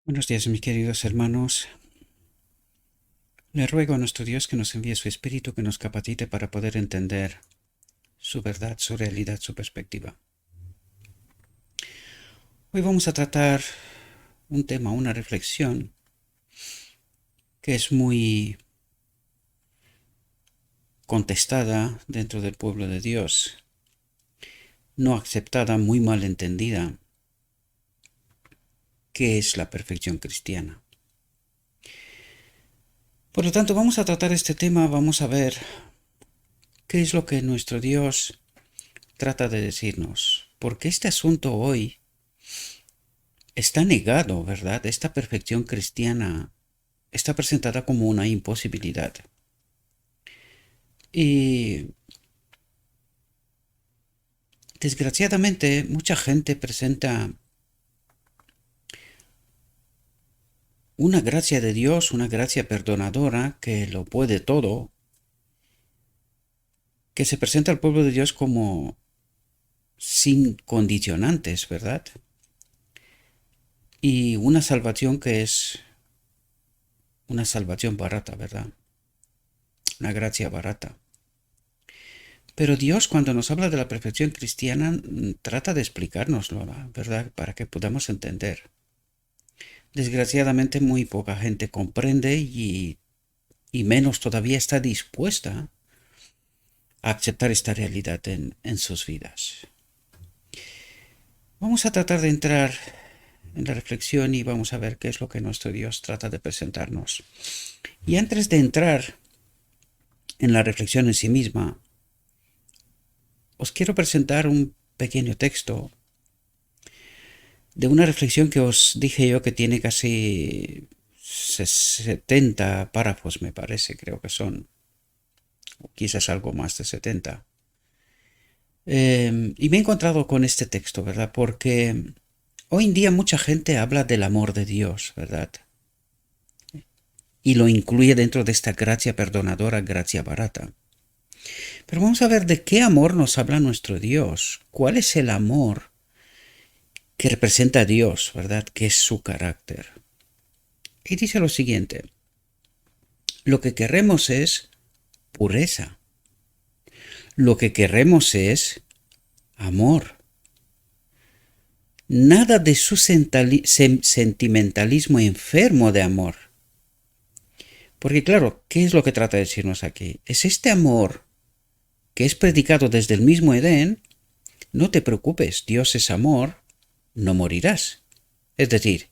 Buenos días, mis queridos hermanos. Le ruego a nuestro Dios que nos envíe su Espíritu, que nos capacite para poder entender su verdad, su realidad, su perspectiva. Hoy vamos a tratar un tema, una reflexión que es muy contestada dentro del pueblo de Dios, no aceptada, muy mal entendida, que es la perfección cristiana. Por lo tanto, vamos a tratar este tema, vamos a ver qué es lo que nuestro Dios trata de decirnos, porque este asunto hoy está negado, ¿verdad? Esta perfección cristiana está presentada como una imposibilidad. Y desgraciadamente mucha gente presenta una gracia de Dios, una gracia perdonadora que lo puede todo, que se presenta al pueblo de Dios como sin condicionantes, ¿verdad? Y una salvación que es una salvación barata, ¿verdad? Una gracia barata. Pero Dios, cuando nos habla de la perfección cristiana, trata de explicárnoslo, ¿verdad? Para que podamos entender. Desgraciadamente, muy poca gente comprende y menos todavía está dispuesta a aceptar esta realidad en sus vidas. Vamos a tratar de entrar en la reflexión y vamos a ver qué es lo que nuestro Dios trata de presentarnos. Y antes de entrar en la reflexión en sí misma, os quiero presentar un pequeño texto de una reflexión que os dije yo que tiene casi 70 párrafos, me parece, creo que son, o quizás algo más de 70. Y me he encontrado con este texto, ¿verdad? Porque hoy en día mucha gente habla del amor de Dios, ¿verdad? Y lo incluye dentro de esta gracia perdonadora, gracia barata. Pero vamos a ver de qué amor nos habla nuestro Dios. ¿Cuál es el amor que representa a Dios, ¿verdad? ¿Qué es su carácter? Y dice lo siguiente: lo que queremos es pureza. Lo que queremos es amor. Nada de su sentimentalismo enfermo de amor. Porque claro, ¿qué es lo que trata de decirnos aquí? Es este amor que es predicado desde el mismo Edén. No te preocupes, Dios es amor, no morirás. Es decir,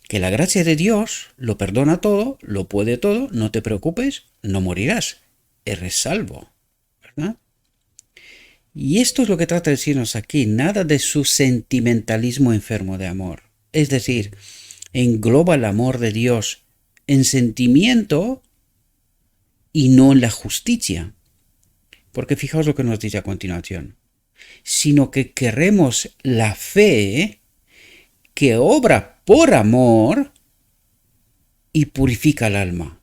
que la gracia de Dios lo perdona todo, lo puede todo, no te preocupes, no morirás, eres salvo, ¿verdad? Y esto es lo que trata de decirnos aquí, nada de su sentimentalismo enfermo de amor. Es decir, engloba el amor de Dios en sentimiento y no en la justicia. Porque fijaos lo que nos dice a continuación. Sino que queremos la fe que obra por amor y purifica el alma.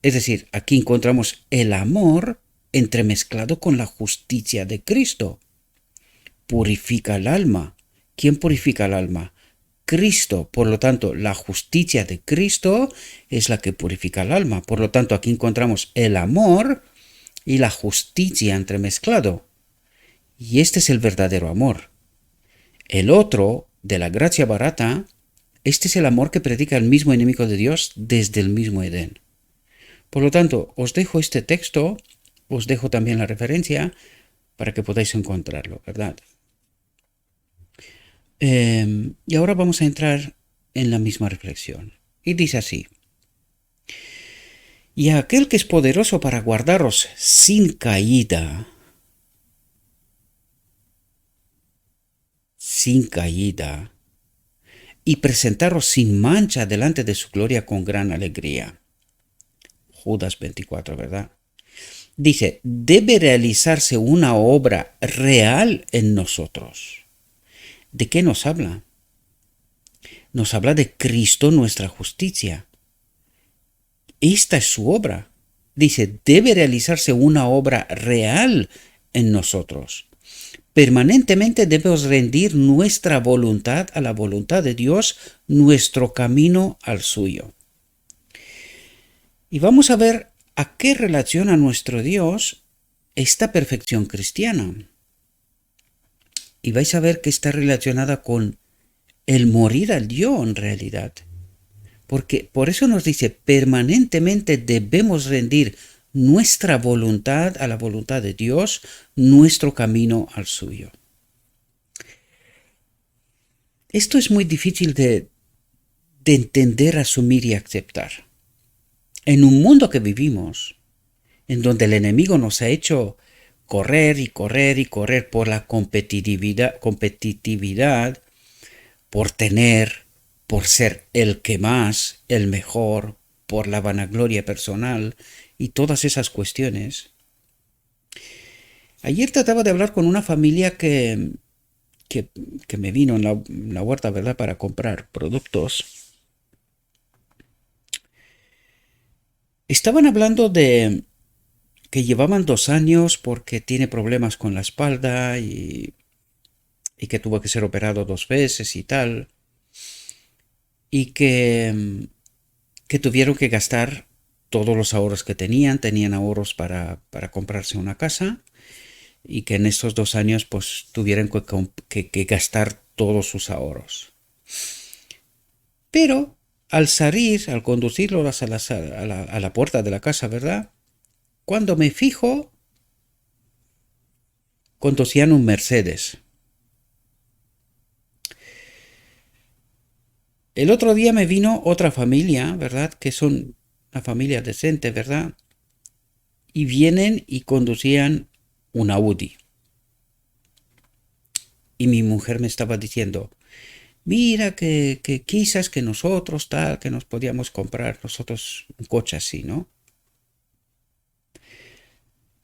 Es decir, aquí encontramos el amor entremezclado con la justicia de Cristo. Purifica el alma. ¿Quién purifica el alma? Cristo. Por lo tanto, la justicia de Cristo es la que purifica el alma. Por lo tanto, aquí encontramos el amor y la justicia entremezclado. Y este es el verdadero amor. El otro, de la gracia barata, este es el amor que predica el mismo enemigo de Dios desde el mismo Edén. Por lo tanto, os dejo este texto, os dejo también la referencia para que podáis encontrarlo, ¿verdad? Y ahora vamos a entrar en la misma reflexión. Y dice así: y aquel que es poderoso para guardaros sin caída, y presentaros sin mancha delante de su gloria con gran alegría. Judas 24, ¿verdad? Dice, debe realizarse una obra real en nosotros. ¿De qué nos habla? Nos habla de Cristo, nuestra justicia. Esta es su obra. Dice, debe realizarse una obra real en nosotros. permanentemente debemos rendir nuestra voluntad a la voluntad de Dios, nuestro camino al suyo. Y vamos a ver a qué relaciona nuestro Dios esta perfección cristiana. Y vais a ver que está relacionada con el morir al yo en realidad. Porque por eso nos dice, permanentemente debemos rendir nuestra voluntad a la voluntad de Dios, nuestro camino al suyo. Esto es muy difícil de entender, asumir y aceptar. En un mundo que vivimos, en donde el enemigo nos ha hecho correr y correr y correr por la competitividad, por tener, por ser el que más, el mejor, por la vanagloria personal y todas esas cuestiones. Ayer trataba de hablar con una familia que me vino en la huerta, ¿verdad?, para comprar productos. Estaban hablando de que llevaban 2 años porque tiene problemas con la espalda y que tuvo que ser operado 2 veces y tal. Y que tuvieron que gastar todos los ahorros que tenían ahorros para comprarse una casa, y que en estos 2 años pues tuvieron que gastar todos sus ahorros. Pero al salir, al conducirlos a la puerta de la casa, ¿verdad?, cuando me fijo, conducían un Mercedes. El otro día me vino otra familia, ¿verdad?, que son una familia decente, ¿verdad?, y vienen y conducían un Audi. Y mi mujer me estaba diciendo, mira que quizás que nosotros tal, que nos podíamos comprar nosotros un coche así, ¿no?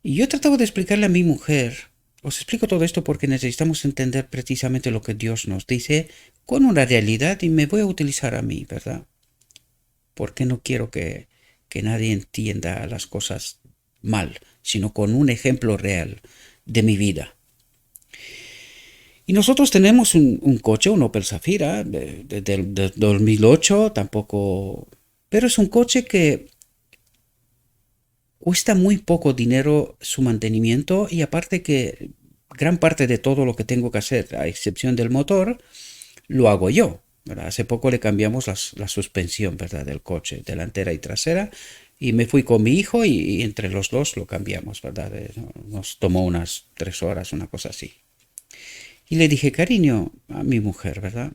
Y yo trataba de explicarle a mi mujer, os explico todo esto porque necesitamos entender precisamente lo que Dios nos dice con una realidad, y me voy a utilizar a mí, ¿verdad? Porque no quiero que nadie entienda las cosas mal, sino con un ejemplo real de mi vida. Y nosotros tenemos un coche, un Opel Zafira, de 2008, tampoco... Pero es un coche que cuesta muy poco dinero su mantenimiento, y aparte que gran parte de todo lo que tengo que hacer, a excepción del motor, lo hago yo, ¿verdad? Hace poco le cambiamos la suspensión, ¿verdad?, del coche, delantera y trasera, y me fui con mi hijo y entre los dos lo cambiamos, ¿verdad? Nos tomó unas 3 horas, una cosa así. Y le dije, cariño, a mi mujer, ¿verdad?,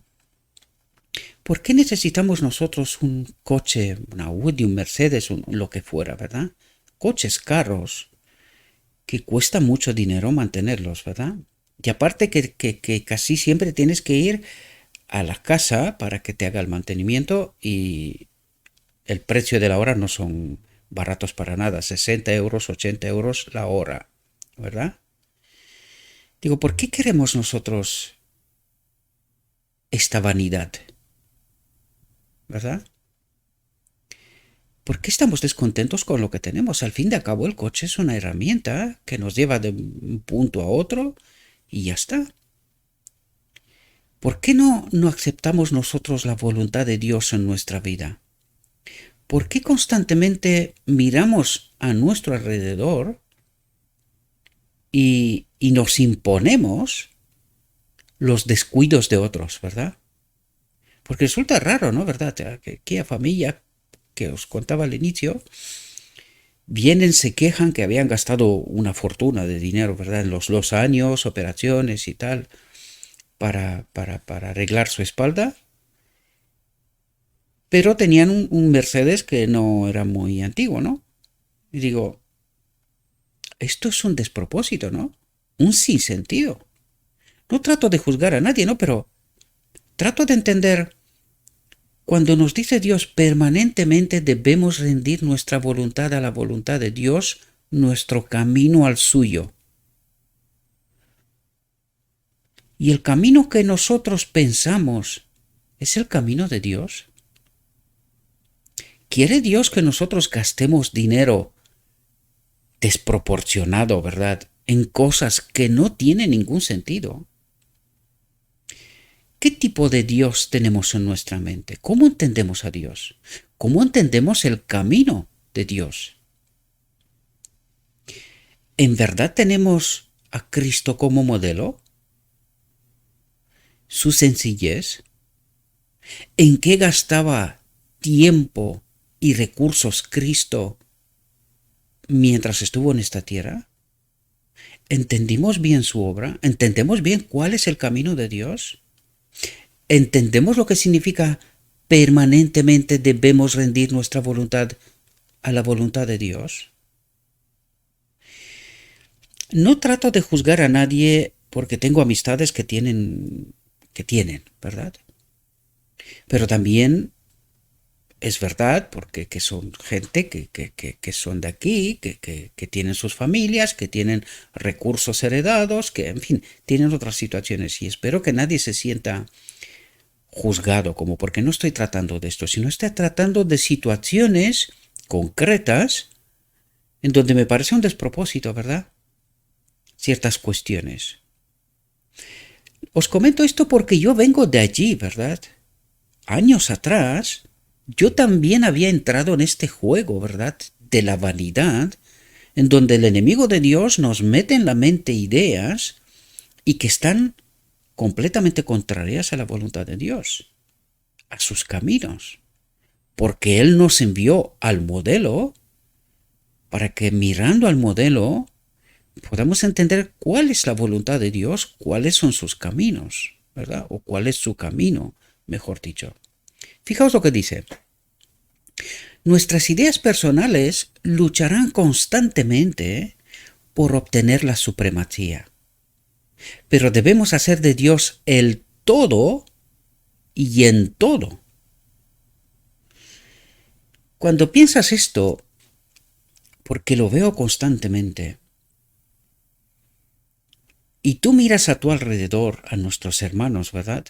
¿por qué necesitamos nosotros un coche, una Audi, un Mercedes, lo que fuera, ¿verdad? Coches caros, que cuesta mucho dinero mantenerlos, ¿verdad? Y aparte que casi siempre tienes que ir a la casa para que te haga el mantenimiento, y el precio de la hora no son baratos para nada, 60 euros, 80 euros la hora, ¿verdad? Digo, ¿por qué queremos nosotros esta vanidad? ¿Verdad? ¿Por qué estamos descontentos con lo que tenemos? Al fin de cabo, el coche es una herramienta que nos lleva de un punto a otro y ya está. ¿Por qué no aceptamos nosotros la voluntad de Dios en nuestra vida? ¿Por qué constantemente miramos a nuestro alrededor y nos imponemos los descuidos de otros, ¿verdad? Porque resulta raro, ¿no?, ¿verdad? Que aquella familia que os contaba al inicio, vienen, se quejan que habían gastado una fortuna de dinero, ¿verdad?, en los 2 años, operaciones y tal, para arreglar su espalda, pero tenían un Mercedes que no era muy antiguo, ¿no? Y digo, esto es un despropósito, ¿no? Un sinsentido. No trato de juzgar a nadie, ¿no? Pero trato de entender, cuando nos dice Dios permanentemente debemos rendir nuestra voluntad a la voluntad de Dios, nuestro camino al suyo. Y el camino que nosotros pensamos es el camino de Dios. ¿Quiere Dios que nosotros gastemos dinero desproporcionado, ¿verdad?, en cosas que no tienen ningún sentido. ¿Qué tipo de Dios tenemos en nuestra mente? ¿Cómo entendemos a Dios? ¿Cómo entendemos el camino de Dios? ¿En verdad tenemos a Cristo como modelo? ¿Su sencillez? ¿En qué gastaba tiempo y recursos Cristo mientras estuvo en esta tierra? ¿Entendimos bien su obra? ¿Entendemos bien cuál es el camino de Dios? ¿Entendemos lo que significa permanentemente debemos rendir nuestra voluntad a la voluntad de Dios? No trato de juzgar a nadie porque tengo amistades que tienen, ¿verdad? Pero también es verdad porque que son gente que son de aquí, que tienen sus familias, que tienen recursos heredados, que en fin, tienen otras situaciones y espero que nadie se sienta juzgado como porque no estoy tratando de esto, sino estoy tratando de situaciones concretas en donde me parece un despropósito, ¿verdad? Ciertas cuestiones. Os comento esto porque yo vengo de allí, ¿verdad? Años atrás, yo también había entrado en este juego, ¿verdad? De la vanidad, en donde el enemigo de Dios nos mete en la mente ideas y que están completamente contrarias a la voluntad de Dios, a sus caminos, porque Él nos envió al modelo para que mirando al modelo podamos entender cuál es la voluntad de Dios, cuáles son sus caminos, ¿verdad? O cuál es su camino, mejor dicho. Fijaos lo que dice. Nuestras ideas personales lucharán constantemente por obtener la supremacía, pero debemos hacer de Dios el todo y en todo. Cuando piensas esto, porque lo veo constantemente, y tú miras a tu alrededor a nuestros hermanos, ¿verdad?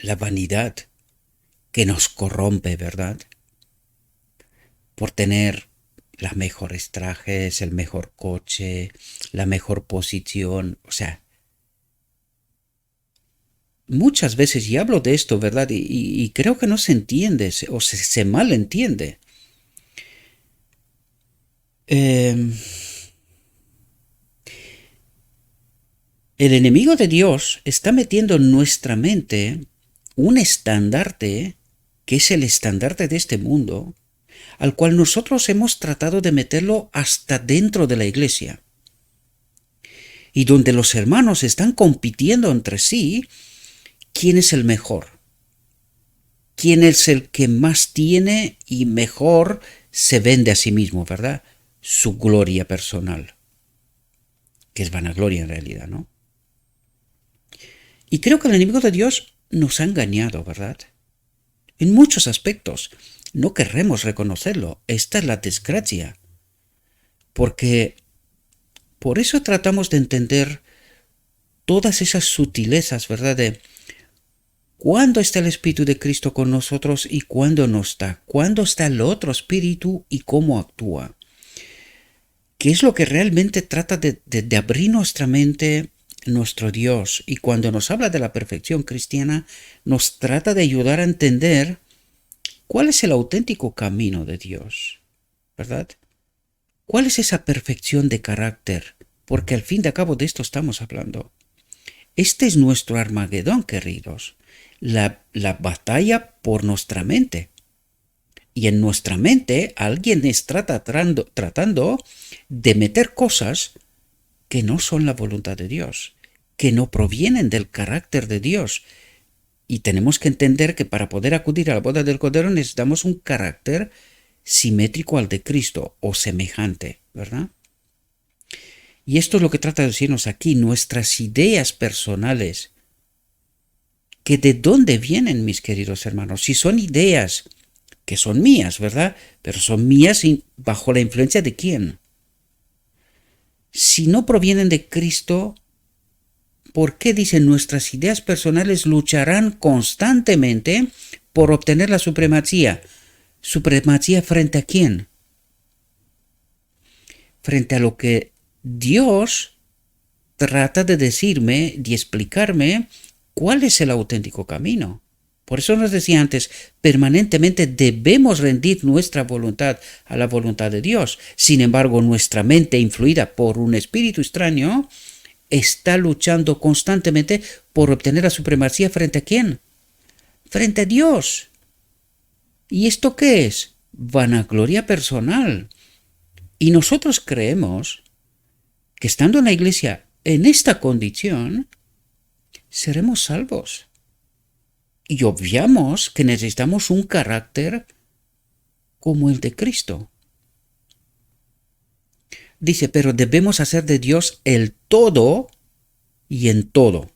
La vanidad que nos corrompe, ¿verdad? Por tener los mejores trajes, el mejor coche, la mejor posición, o sea, muchas veces, y hablo de esto, ¿verdad? Y creo que no se entiende o se malentiende. El enemigo de Dios está metiendo en nuestra mente un estandarte que es el estandarte de este mundo, al cual nosotros hemos tratado de meterlo hasta dentro de la iglesia. Y donde los hermanos están compitiendo entre sí, ¿quién es el mejor? ¿Quién es el que más tiene y mejor se vende a sí mismo, ¿verdad? Su gloria personal, que es vanagloria en realidad, ¿no? Y creo que el enemigo de Dios nos ha engañado, ¿verdad? En muchos aspectos. No querremos reconocerlo. Esta es la desgracia. Porque por eso tratamos de entender todas esas sutilezas, ¿verdad? De cuándo está el Espíritu de Cristo con nosotros y cuándo no está. Cuándo está el otro Espíritu y cómo actúa. ¿Qué es lo que realmente trata de abrir nuestra mente nuestro Dios? Y cuando nos habla de la perfección cristiana, nos trata de ayudar a entender cuál es el auténtico camino de Dios, ¿verdad? ¿Cuál es esa perfección de carácter? Porque al fin de cabo de esto estamos hablando. Este es nuestro Armagedón, queridos. La batalla por nuestra mente. Y en nuestra mente alguien está tratando de meter cosas que no son la voluntad de Dios, que no provienen del carácter de Dios. Y tenemos que entender que para poder acudir a la boda del Cordero necesitamos un carácter simétrico al de Cristo o semejante, ¿verdad? Y esto es lo que trata de decirnos aquí, nuestras ideas personales. ¿Que de dónde vienen, mis queridos hermanos? Si son ideas que son mías, ¿verdad? Pero son mías bajo la influencia de quién. Si no provienen de Cristo, ¿por qué dicen nuestras ideas personales lucharán constantemente por obtener la supremacía? ¿Supremacía frente a quién? frente a lo que Dios trata de decirme, de explicarme cuál es el auténtico camino. Por eso nos decía antes, permanentemente debemos rendir nuestra voluntad a la voluntad de Dios. Sin embargo, nuestra mente, influida por un espíritu extraño, está luchando constantemente por obtener la supremacía ¿frente a quién? Frente a Dios. ¿Y esto qué es? Vanagloria personal. Y nosotros creemos que estando en la iglesia en esta condición, seremos salvos. Y obviamos que necesitamos un carácter como el de Cristo. Dice, pero debemos hacer de Dios el todo y en todo.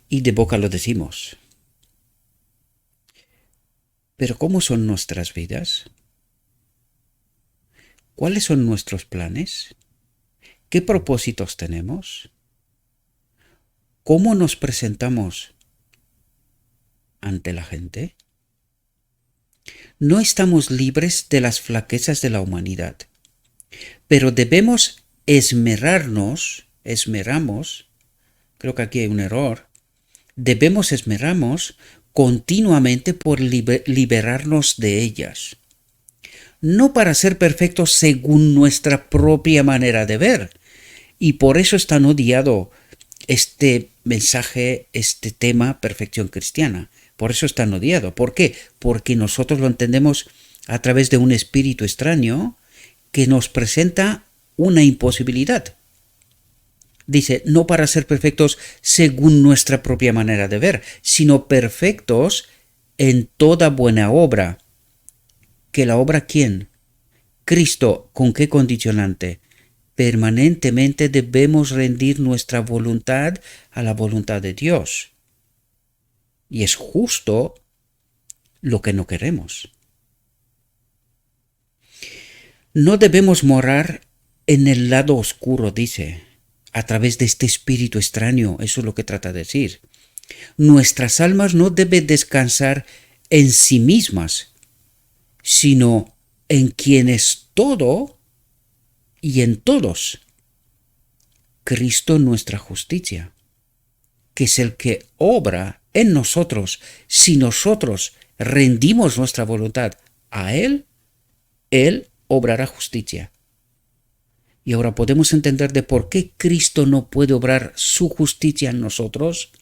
Y de boca lo decimos. Pero ¿cómo son nuestras vidas? ¿Cuáles son nuestros planes? ¿Qué propósitos tenemos? ¿Cómo nos presentamos ante la gente? No estamos libres de las flaquezas de la humanidad, pero debemos esmeramos, creo que aquí hay un error, debemos esmerarnos continuamente por liberarnos de ellas. No para ser perfectos según nuestra propia manera de ver. Y por eso es tan odiado este mensaje, este tema, perfección cristiana. Por eso es tan odiado. ¿Por qué? Porque nosotros lo entendemos a través de un espíritu extraño que nos presenta una imposibilidad. Dice, no para ser perfectos según nuestra propia manera de ver, sino perfectos en toda buena obra. ¿Que la obra quién? Cristo. ¿Con qué condicionante? Permanentemente debemos rendir nuestra voluntad a la voluntad de Dios. Y es justo lo que no queremos. No debemos morar en el lado oscuro, dice, a través de este espíritu extraño. Eso es lo que trata de decir. Nuestras almas no deben descansar en sí mismas, sino en quien es todo y en todos. Cristo nuestra justicia, que es el que obra en nosotros. Si nosotros rendimos nuestra voluntad a Él, Él obrará justicia. Y ahora podemos entender de por qué Cristo no puede obrar su justicia en nosotros.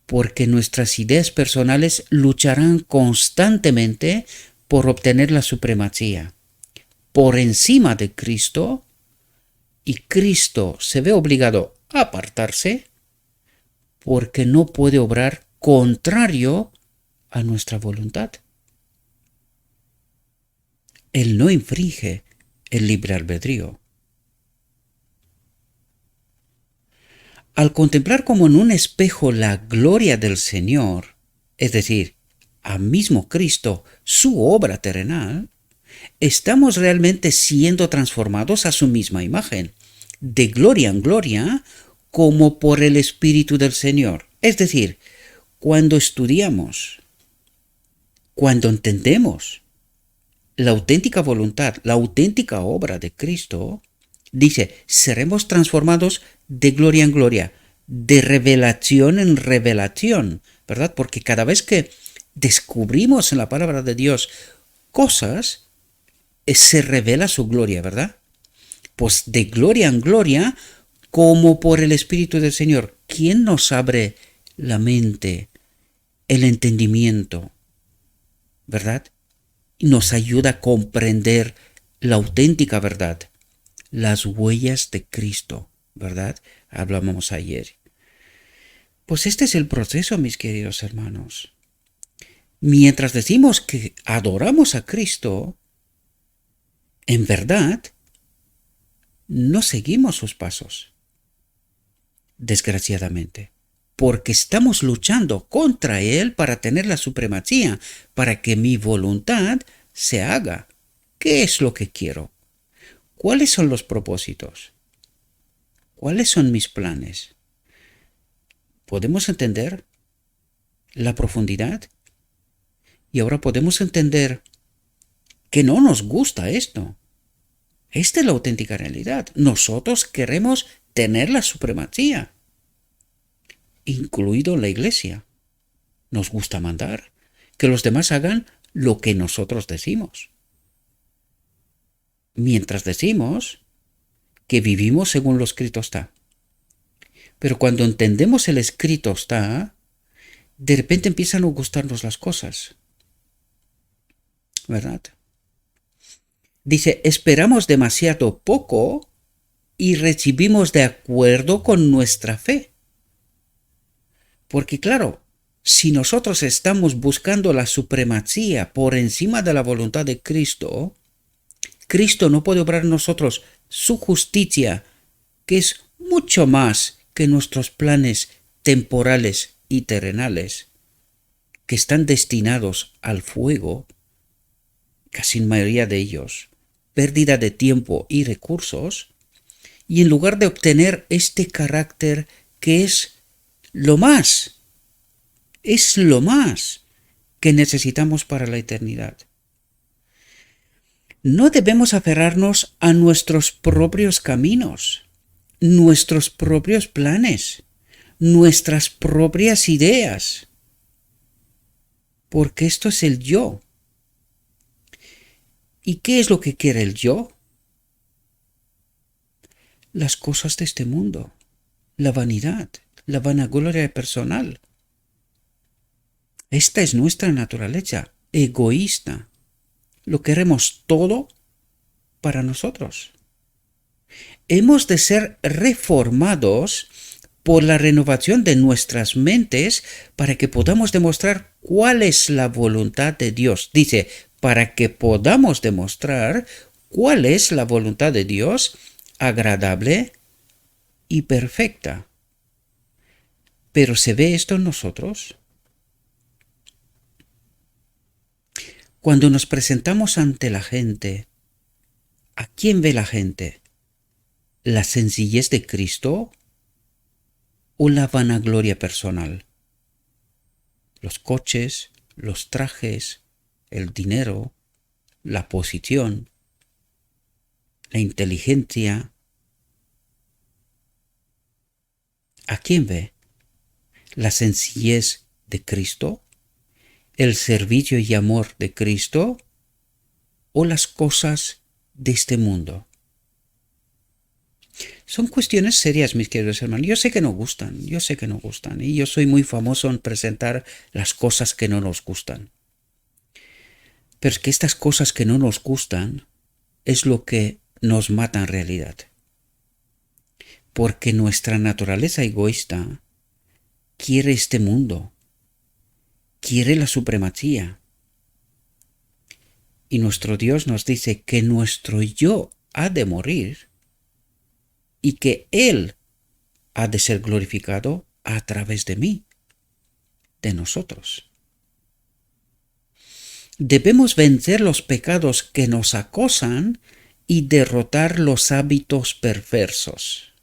Porque nuestras ideas personales lucharán constantemente por obtener la supremacía por encima de Cristo, y Cristo se ve obligado a apartarse porque no puede obrar contrario a nuestra voluntad. Él no infringe el libre albedrío. Al contemplar como en un espejo la gloria del Señor, es decir, a mismo Cristo, su obra terrenal, estamos realmente siendo transformados a su misma imagen, de gloria en gloria, como por el Espíritu del Señor. Es decir, cuando estudiamos, cuando entendemos la auténtica voluntad, la auténtica obra de Cristo, dice, seremos transformados de gloria en gloria, de revelación en revelación, ¿verdad? Porque cada vez que descubrimos en la palabra de Dios cosas, se revela su gloria, ¿verdad? Pues de gloria en gloria, como por el Espíritu del Señor. ¿Quién nos abre la mente, el entendimiento, ¿verdad? Y nos ayuda a comprender la auténtica verdad, las huellas de Cristo, ¿verdad? Hablábamos ayer. Pues este es el proceso, mis queridos hermanos. Mientras decimos que adoramos a Cristo, en verdad, no seguimos sus pasos, desgraciadamente, porque estamos luchando contra Él para tener la supremacía, para que mi voluntad se haga. ¿Qué es lo que quiero? ¿Cuáles son los propósitos? ¿Cuáles son mis planes? ¿Podemos entender la profundidad? Y ahora podemos entender que no nos gusta esto. Esta es la auténtica realidad. Nosotros queremos tener la supremacía, incluido la iglesia. Nos gusta mandar, que los demás hagan lo que nosotros decimos. Mientras decimos que vivimos según lo escrito está. Pero cuando entendemos el escrito está, de repente empiezan a gustarnos las cosas. ¿Verdad? Dice, esperamos demasiado poco y recibimos de acuerdo con nuestra fe. Porque claro, si nosotros estamos buscando la supremacía por encima de la voluntad de Cristo, Cristo no puede obrar en nosotros su justicia, que es mucho más que nuestros planes temporales y terrenales, que están destinados al fuego, casi en mayoría de ellos, pérdida de tiempo y recursos, y en lugar de obtener este carácter que es lo más que necesitamos para la eternidad. No debemos aferrarnos a nuestros propios caminos, nuestros propios planes, nuestras propias ideas, porque esto es el yo. ¿Y qué es lo que quiere el yo? Las cosas de este mundo, la vanidad, la vanagloria personal. Esta es nuestra naturaleza, egoísta. Lo queremos todo para nosotros. Hemos de ser reformados por la renovación de nuestras mentes para que podamos demostrar cuál es la voluntad de Dios. Dice, para que podamos demostrar cuál es la voluntad de Dios, agradable y perfecta. Pero ¿se ve esto en nosotros? Cuando nos presentamos ante la gente, ¿a quién ve la gente? ¿La sencillez de Cristo o la vanagloria personal? Los coches, los trajes, el dinero, la posición, la inteligencia. ¿A quién ve? ¿La sencillez de Cristo? ¿El servicio y amor de Cristo? ¿O las cosas de este mundo? Son cuestiones serias, mis queridos hermanos. Yo sé que no gustan, y yo soy muy famoso en presentar las cosas que no nos gustan. Pero es que estas cosas que no nos gustan es lo que nos mata en realidad. Porque nuestra naturaleza egoísta quiere este mundo, quiere la supremacía. Y nuestro Dios nos dice que nuestro yo ha de morir y que Él ha de ser glorificado a través de mí, de nosotros. Debemos vencer los pecados que nos acosan y derrotar los hábitos perversos.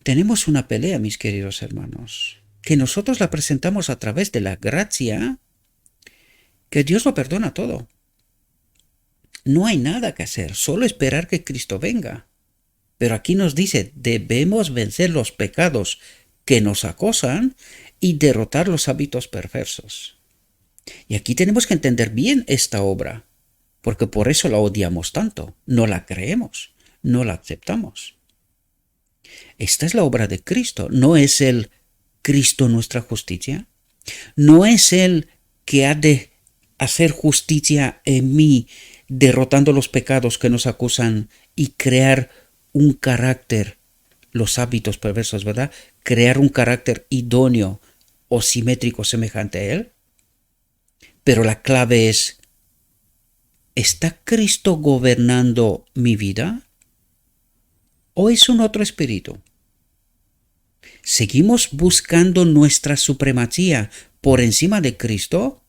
Tenemos una pelea, mis queridos hermanos, que nosotros la presentamos a través de la gracia, que Dios lo perdona todo. No hay nada que hacer, solo esperar que Cristo venga. Pero aquí nos dice, debemos vencer los pecados que nos acosan y derrotar los hábitos perversos. Y aquí tenemos que entender bien esta obra, porque por eso la odiamos tanto, no la creemos, no la aceptamos. Esta es la obra de Cristo, ¿no es el Cristo nuestra justicia? ¿No es Él que ha de hacer justicia en mí, derrotando los pecados que nos acusan y crear un carácter, los hábitos perversos, ¿verdad? Crear un carácter idóneo o simétrico semejante a Él? Pero la clave es, ¿está Cristo gobernando mi vida? ¿O es un otro espíritu? ¿Seguimos buscando nuestra supremacía por encima de Cristo?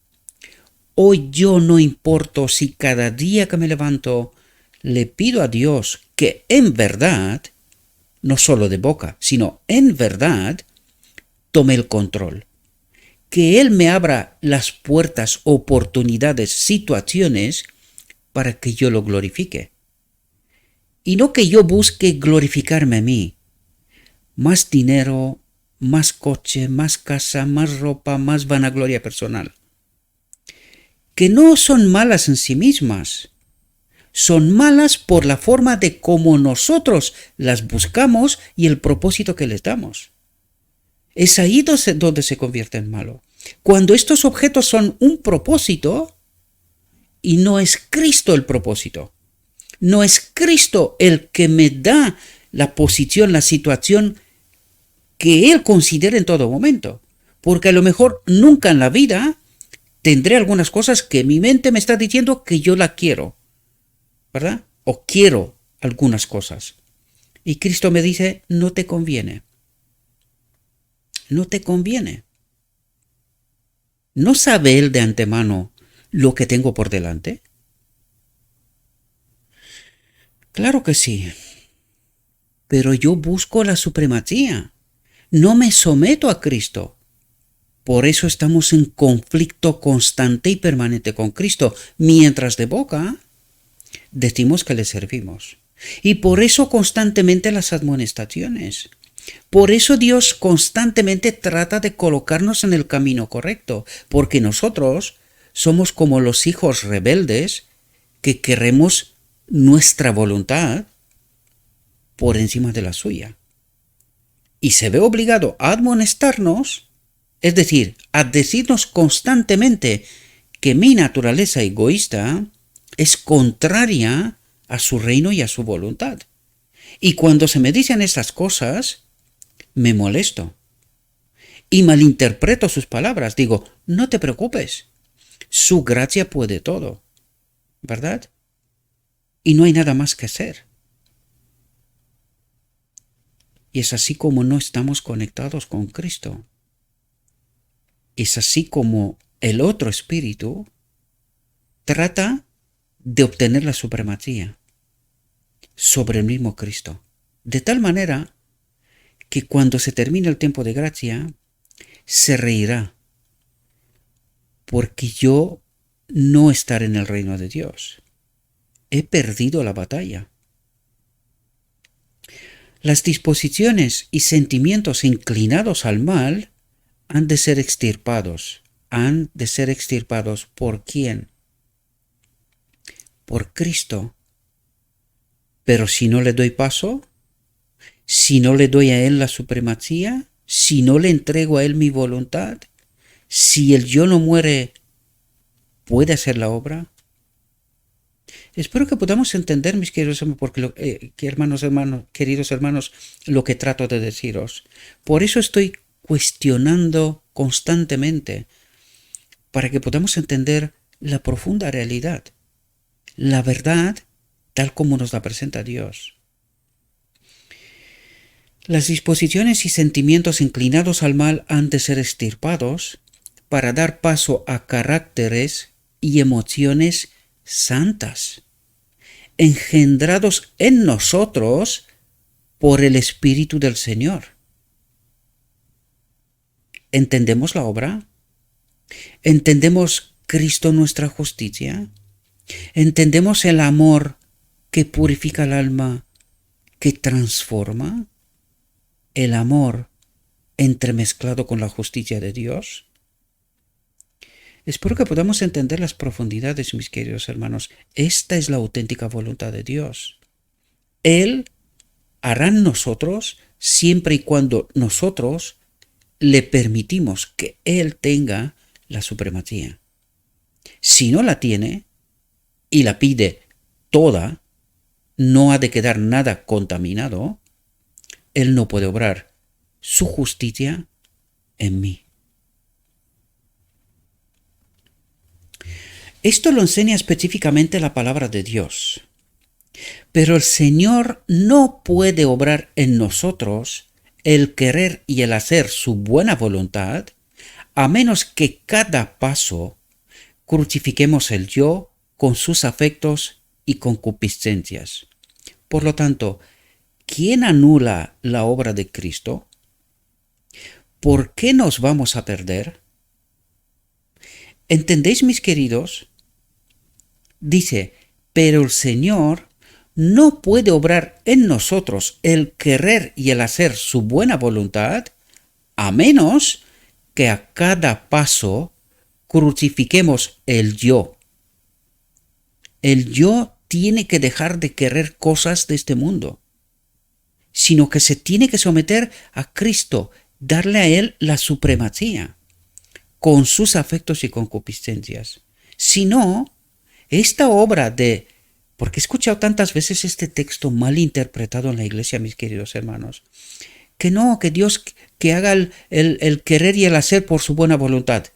¿O yo no importo si cada día que me levanto le pido a Dios que en verdad, no solo de boca, sino en verdad, tome el control? Que Él me abra las puertas, oportunidades, situaciones para que yo lo glorifique. Y no que yo busque glorificarme a mí. Más dinero, más coche, más casa, más ropa, más vanagloria personal. Que no son malas en sí mismas. Son malas por la forma de cómo nosotros las buscamos y el propósito que les damos. Es ahí donde se convierte en malo. Cuando estos objetos son un propósito y no es Cristo el propósito. No es Cristo el que me da la posición, la situación que Él considera en todo momento. Porque a lo mejor nunca en la vida tendré algunas cosas que mi mente me está diciendo que yo la quiero, ¿verdad? O quiero algunas cosas. Y Cristo me dice, no te conviene. No te conviene. ¿No sabe Él de antemano lo que tengo por delante? Claro que sí. Pero yo busco la supremacía. No me someto a Cristo. Por eso estamos en conflicto constante y permanente con Cristo, mientras de boca decimos que le servimos. Y por eso constantemente las admonestaciones. Por eso Dios constantemente trata de colocarnos en el camino correcto, porque nosotros somos como los hijos rebeldes que queremos nuestra voluntad por encima de la suya. Y se ve obligado a admonestarnos, es decir, a decirnos constantemente que mi naturaleza egoísta es contraria a su reino y a su voluntad. Y cuando se me dicen estas cosas, me molesto y malinterpreto sus palabras. Digo, no te preocupes, su gracia puede todo, ¿verdad? Y no hay nada más que hacer. Y es así como no estamos conectados con Cristo. Es así como el otro espíritu trata de obtener la supremacía sobre el mismo Cristo. De tal manera que cuando se termine el tiempo de gracia, se reirá, porque yo no estaré en el reino de Dios. He perdido la batalla. Las disposiciones y sentimientos inclinados al mal han de ser extirpados. ¿Han de ser extirpados por quién? Por Cristo. Pero si no le doy paso, si no le doy a Él la supremacía, si no le entrego a Él mi voluntad, si el yo no muere, ¿puede hacer la obra? Espero que podamos entender, mis queridos queridos hermanos, lo que trato de deciros. Por eso estoy cuestionando constantemente, para que podamos entender la profunda realidad, la verdad tal como nos la presenta Dios. Las disposiciones y sentimientos inclinados al mal han de ser extirpados para dar paso a caracteres y emociones santas, engendrados en nosotros por el Espíritu del Señor. ¿Entendemos la obra? ¿Entendemos Cristo nuestra justicia? ¿Entendemos el amor que purifica el alma, que transforma? ¿El amor entremezclado con la justicia de Dios? Espero que podamos entender las profundidades, mis queridos hermanos. Esta es la auténtica voluntad de Dios. Él hará en nosotros siempre y cuando nosotros le permitimos que Él tenga la supremacía. Si no la tiene y la pide toda, no ha de quedar nada contaminado. Él no puede obrar su justicia en mí. Esto lo enseña específicamente la palabra de Dios. Pero el Señor no puede obrar en nosotros el querer y el hacer su buena voluntad, a menos que cada paso crucifiquemos el yo con sus afectos y concupiscencias. Por lo tanto, ¿quién anula la obra de Cristo? ¿Por qué nos vamos a perder? ¿Entendéis, mis queridos? Dice Pero el Señor no puede obrar en nosotros el querer y el hacer su buena voluntad, a menos que a cada paso crucifiquemos el yo. El yo tiene que dejar de querer cosas de este mundo, sino que se tiene que someter a Cristo, darle a Él la supremacía, con sus afectos y concupiscencias. Si no, esta obra de... Porque he escuchado tantas veces este texto mal interpretado en la iglesia, mis queridos hermanos, que no, que Dios que haga el querer y el hacer por su buena voluntad.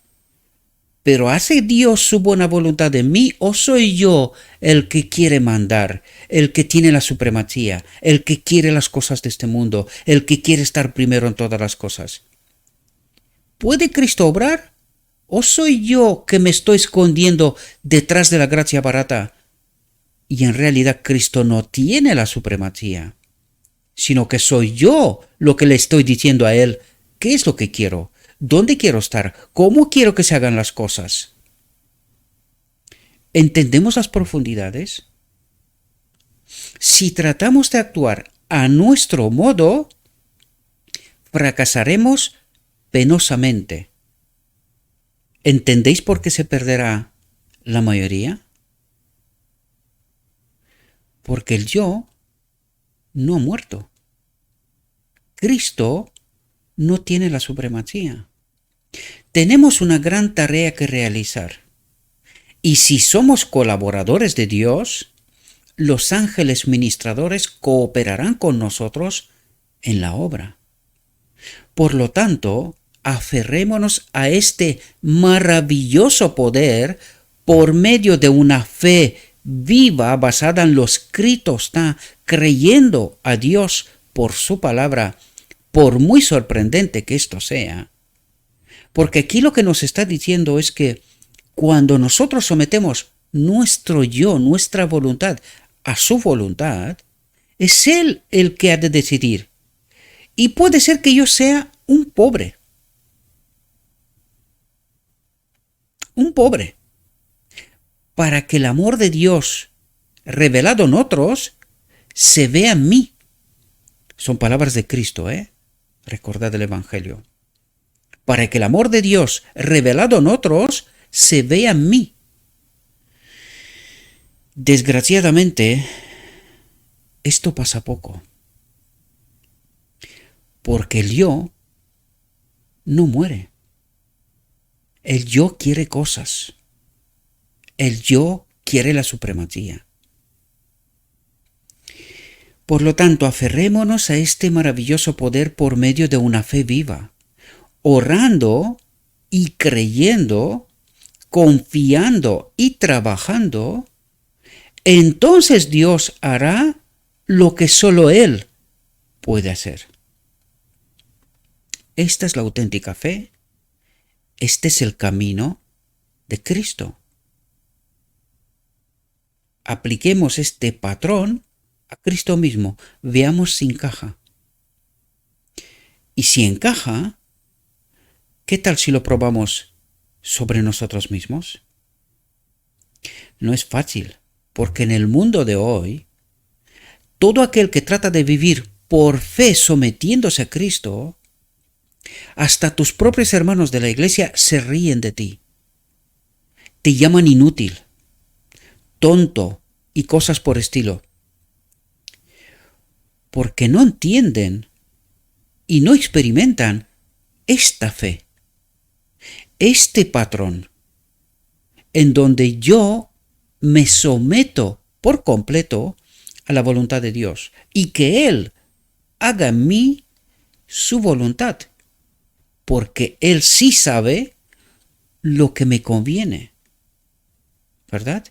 Pero ¿hace Dios su buena voluntad en mí o soy yo el que quiere mandar, el que tiene la supremacía, el que quiere las cosas de este mundo, el que quiere estar primero en todas las cosas? ¿Puede Cristo obrar? ¿O soy yo que me estoy escondiendo detrás de la gracia barata y en realidad Cristo no tiene la supremacía, sino que soy yo lo que le estoy diciendo a Él qué es lo que quiero? ¿Dónde quiero estar? ¿Cómo quiero que se hagan las cosas? ¿Entendemos las profundidades? Si tratamos de actuar a nuestro modo, fracasaremos penosamente. ¿Entendéis por qué se perderá la mayoría? Porque el yo no ha muerto. Cristo no tiene la supremacía. Tenemos una gran tarea que realizar. Y si somos colaboradores de Dios, los ángeles ministradores cooperarán con nosotros en la obra. Por lo tanto, aferrémonos a este maravilloso poder por medio de una fe viva basada en lo escrito está, creyendo a Dios por su palabra, por muy sorprendente que esto sea. Porque aquí lo que nos está diciendo es que cuando nosotros sometemos nuestro yo, nuestra voluntad a su voluntad, es Él el que ha de decidir. Y puede ser que yo sea un pobre. Para que el amor de Dios revelado en otros se vea en mí. Son palabras de Cristo, Recordad el Evangelio. Para que el amor de Dios revelado en otros se vea en mí. Desgraciadamente, esto pasa poco. Porque el yo no muere. El yo quiere cosas. El yo quiere la supremacía. Por lo tanto, aferrémonos a este maravilloso poder por medio de una fe viva, orando y creyendo, confiando y trabajando. Entonces Dios hará lo que solo Él puede hacer. Esta es la auténtica fe. Este es el camino de Cristo. Apliquemos este patrón a Cristo mismo. Veamos si encaja. Y si encaja, ¿qué tal si lo probamos sobre nosotros mismos? No es fácil, porque en el mundo de hoy, todo aquel que trata de vivir por fe sometiéndose a Cristo, hasta tus propios hermanos de la iglesia se ríen de ti. Te llaman inútil, tonto y cosas por estilo. Porque no entienden y no experimentan esta fe, este patrón, en donde yo me someto por completo a la voluntad de Dios y que Él haga en mí su voluntad, porque Él sí sabe lo que me conviene, ¿verdad?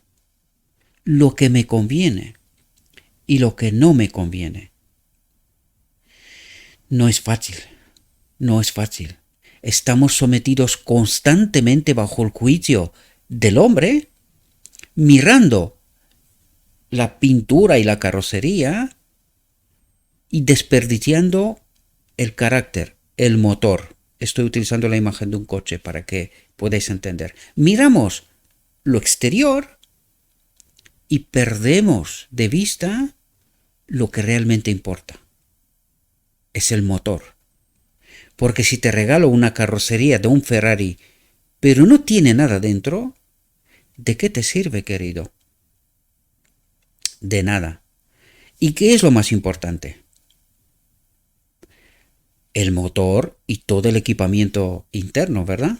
Lo que me conviene y lo que no me conviene. No es fácil, no es fácil. Estamos sometidos constantemente bajo el juicio del hombre, mirando la pintura y la carrocería y desperdiciando el carácter, el motor. Estoy utilizando la imagen de un coche para que podáis entender. Miramos lo exterior y perdemos de vista lo que realmente importa. Es el motor. Porque si te regalo una carrocería de un Ferrari, pero no tiene nada dentro, ¿de qué te sirve, querido? De nada. ¿Y qué es lo más importante? El motor y todo el equipamiento interno, ¿verdad?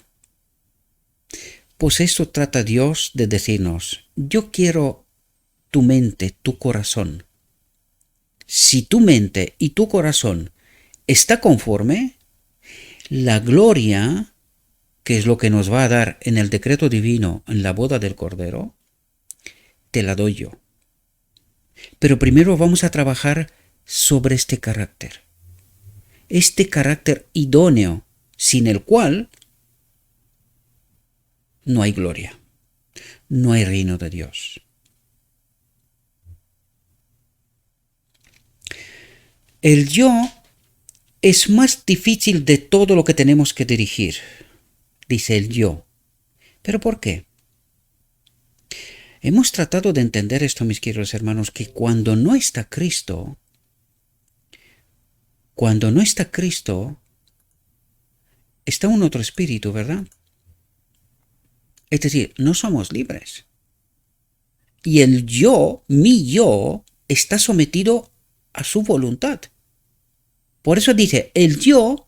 Pues eso trata Dios de decirnos: yo quiero tu mente, tu corazón. Si tu mente y tu corazón está conforme, la gloria, que es lo que nos va a dar en el decreto divino en la boda del Cordero, te la doy yo. Pero primero vamos a trabajar sobre este carácter idóneo, sin el cual no hay gloria, no hay reino de Dios. El yo es más difícil de todo lo que tenemos que dirigir, dice el yo. ¿Pero por qué? Hemos tratado de entender esto, mis queridos hermanos, que cuando no está Cristo, está un otro espíritu, ¿verdad? Es decir, no somos libres. Y el yo, mi yo, está sometido a su voluntad. Por eso dice, el yo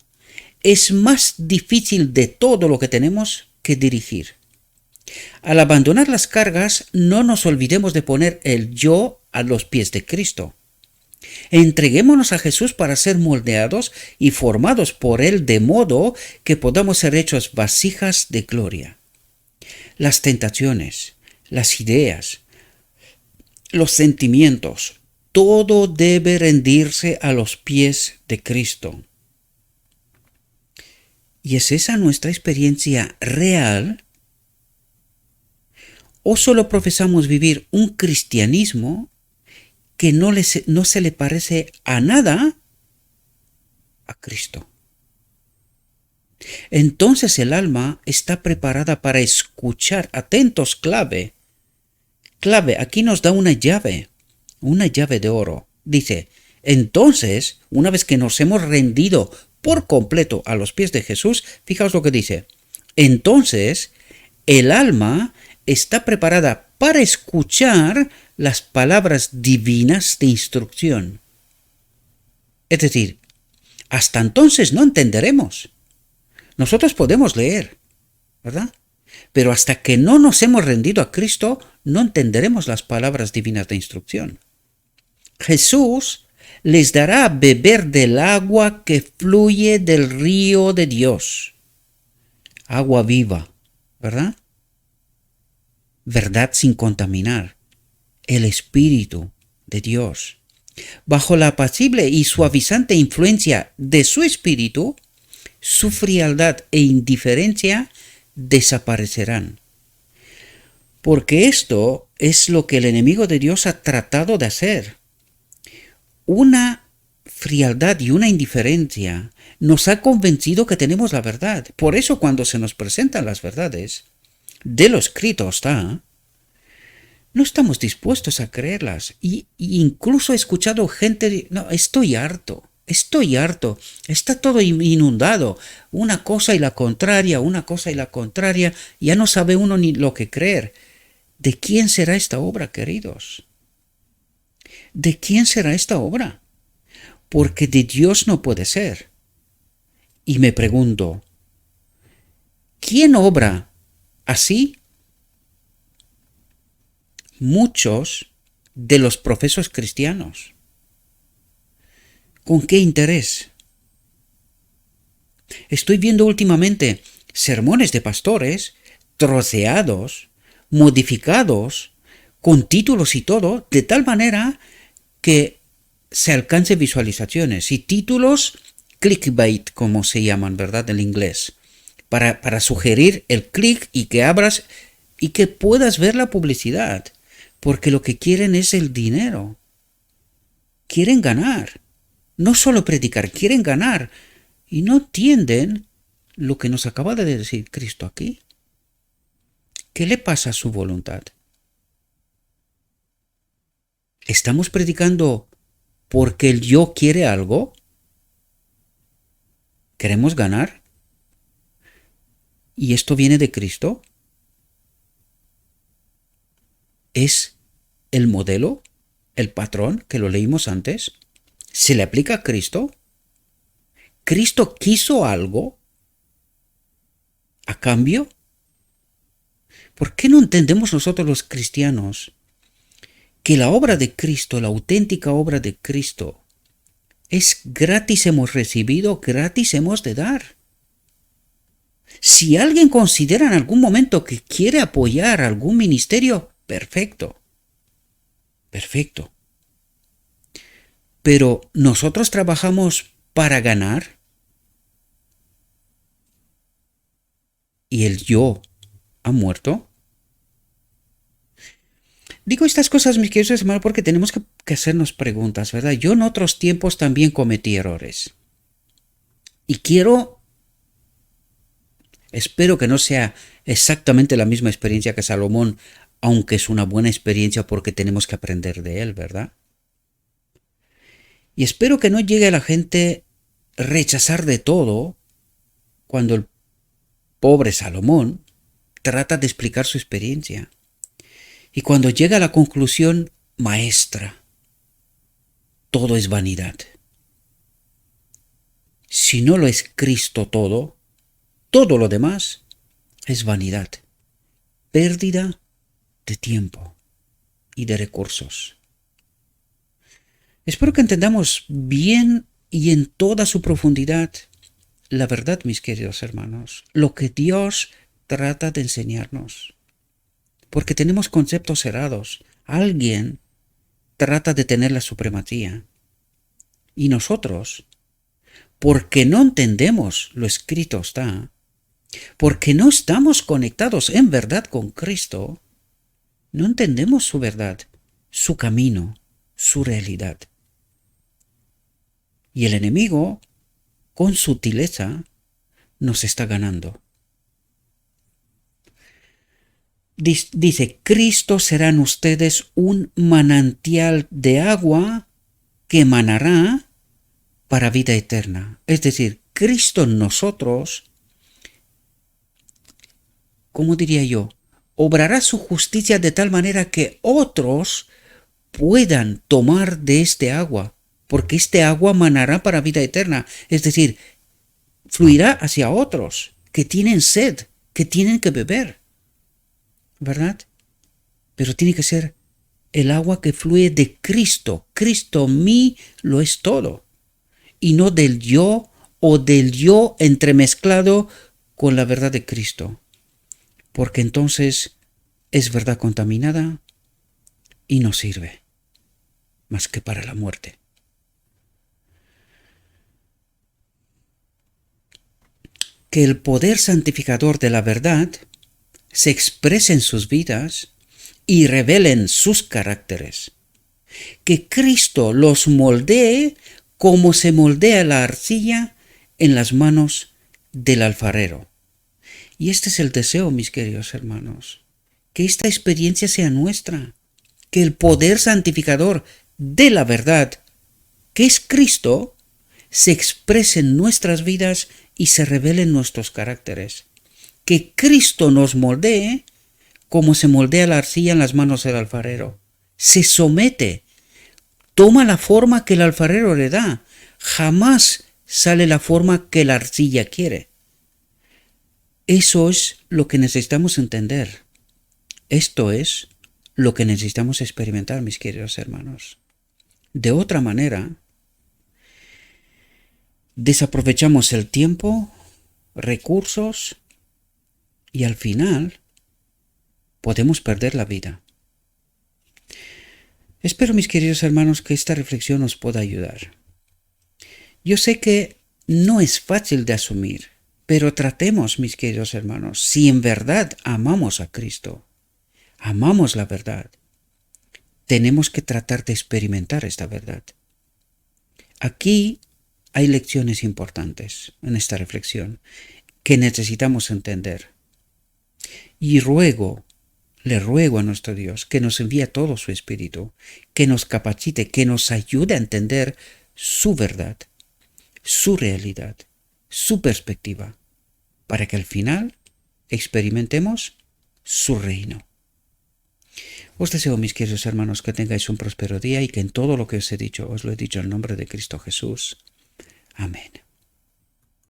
es más difícil de todo lo que tenemos que dirigir. Al abandonar las cargas, no nos olvidemos de poner el yo a los pies de Cristo. Entreguémonos a Jesús para ser moldeados y formados por Él de modo que podamos ser hechos vasijas de gloria. Las tentaciones, las ideas, los sentimientos, todo debe rendirse a los pies de Cristo. ¿Y es esa nuestra experiencia real? ¿O solo profesamos vivir un cristianismo que no se le parece a nada a Cristo? Entonces el alma está preparada para escuchar. Atentos, clave. Aquí nos da una llave de oro. Dice, entonces, una vez que nos hemos rendido por completo a los pies de Jesús, fijaos lo que dice. Entonces, el alma está preparada para escuchar las palabras divinas de instrucción. Es decir, hasta entonces no entenderemos. Nosotros podemos leer, ¿verdad? Pero hasta que no nos hemos rendido a Cristo, no entenderemos las palabras divinas de instrucción. Jesús les dará a beber del agua que fluye del río de Dios. Agua viva, ¿verdad? Verdad sin contaminar. El Espíritu de Dios. Bajo la apacible y suavizante influencia de su Espíritu, su frialdad e indiferencia desaparecerán. Porque esto es lo que el enemigo de Dios ha tratado de hacer. Una frialdad y una indiferencia nos ha convencido que tenemos la verdad. Por eso cuando se nos presentan las verdades, de lo escrito está, no estamos dispuestos a creerlas. Y incluso he escuchado gente, no, estoy harto, está todo inundado, una cosa y la contraria, ya no sabe uno ni lo que creer. ¿De quién será esta obra, queridos? ¿De quién será esta obra? Porque de Dios no puede ser. Y me pregunto, ¿quién obra así? Muchos de los profesos cristianos. ¿Con qué interés? Estoy viendo últimamente sermones de pastores troceados, modificados, con títulos y todo, de tal manera que se alcance visualizaciones. Y títulos clickbait, como se llaman, ¿verdad? En inglés. Para sugerir el clic y que abras y que puedas ver la publicidad. Porque lo que quieren es el dinero. Quieren ganar. No solo predicar, quieren ganar. Y no entienden lo que nos acaba de decir Cristo aquí. ¿Qué le pasa a su voluntad? ¿Estamos predicando porque el yo quiere algo? ¿Queremos ganar? ¿Y esto viene de Cristo? ¿Es el modelo, el patrón que lo leímos antes? ¿Se le aplica a Cristo? ¿Cristo quiso algo a cambio? ¿Por qué no entendemos nosotros los cristianos que la obra de Cristo, la auténtica obra de Cristo, es gratis hemos recibido, gratis hemos de dar? Si alguien considera en algún momento que quiere apoyar algún ministerio, perfecto, perfecto. Pero nosotros trabajamos para ganar y el yo ha muerto. Digo estas cosas, mis queridos hermanos, porque tenemos que hacernos preguntas, ¿verdad? Yo en otros tiempos también cometí errores. Y espero que no sea exactamente la misma experiencia que Salomón, aunque es una buena experiencia porque tenemos que aprender de él, ¿verdad? Y espero que no llegue a la gente rechazar de todo cuando el pobre Salomón trata de explicar su experiencia. Y cuando llega a la conclusión, maestra, todo es vanidad. Si no lo es Cristo todo, todo lo demás es vanidad, pérdida de tiempo y de recursos. Espero que entendamos bien y en toda su profundidad la verdad, mis queridos hermanos, lo que Dios trata de enseñarnos. Porque tenemos conceptos errados. Alguien trata de tener la supremacía. Y nosotros, porque no entendemos lo escrito está, porque no estamos conectados en verdad con Cristo, no entendemos su verdad, su camino, su realidad. Y el enemigo, con sutileza, nos está ganando. Dice, Cristo serán ustedes un manantial de agua que emanará para vida eterna. Es decir, Cristo en nosotros, ¿cómo diría yo? Obrará su justicia de tal manera que otros puedan tomar de este agua, porque este agua manará para vida eterna. Es decir, fluirá hacia otros que tienen sed, que tienen que beber. ¿Verdad? Pero tiene que ser el agua que fluye de Cristo. Cristo mí lo es todo. Y no del yo o del yo entremezclado con la verdad de Cristo. Porque entonces es verdad contaminada y no sirve más que para la muerte. Que el poder santificador de la verdad se exprese en sus vidas y revelen sus caracteres. Que Cristo los moldee como se moldea la arcilla en las manos del alfarero. Y este es el deseo, mis queridos hermanos, que esta experiencia sea nuestra, que el poder santificador de la verdad, que es Cristo, se exprese en nuestras vidas y se revele en nuestros caracteres. Que Cristo nos moldee como se moldea la arcilla en las manos del alfarero. Se somete, toma la forma que el alfarero le da. Jamás sale la forma que la arcilla quiere. Eso es lo que necesitamos entender. Esto es lo que necesitamos experimentar, mis queridos hermanos. De otra manera, desaprovechamos el tiempo, recursos, y al final podemos perder la vida. Espero, mis queridos hermanos, que esta reflexión nos pueda ayudar. Yo sé que no es fácil de asumir, pero tratemos, mis queridos hermanos, si en verdad amamos a Cristo, amamos la verdad, tenemos que tratar de experimentar esta verdad. Aquí hay lecciones importantes en esta reflexión que necesitamos entender. Y ruego le ruego a nuestro Dios que nos envíe todo su Espíritu, que nos capacite, que nos ayude a entender su verdad, su realidad, su perspectiva, para que al final experimentemos su reino. Os deseo, mis queridos hermanos, que tengáis un próspero día y que en todo lo que os he dicho, os lo he dicho en nombre de Cristo Jesús. Amén.